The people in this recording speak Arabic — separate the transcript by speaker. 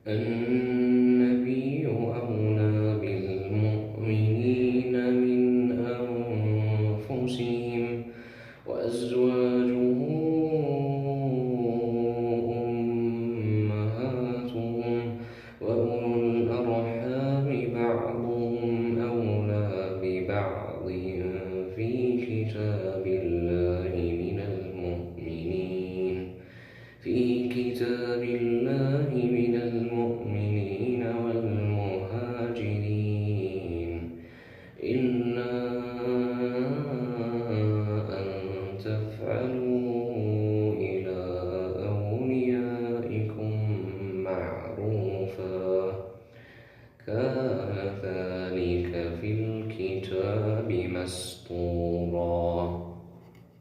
Speaker 1: النبي أولى بالمؤمنين من أنفسهم وأزواجه أمهاتهم وأولو الأرحام بعضهم أولى ببعض في كتاب الله من المؤمنين والمهاجرين إلا أن تفعلوا إلى أوليائكم معروفا كان ذلك في الكتاب مسطورا.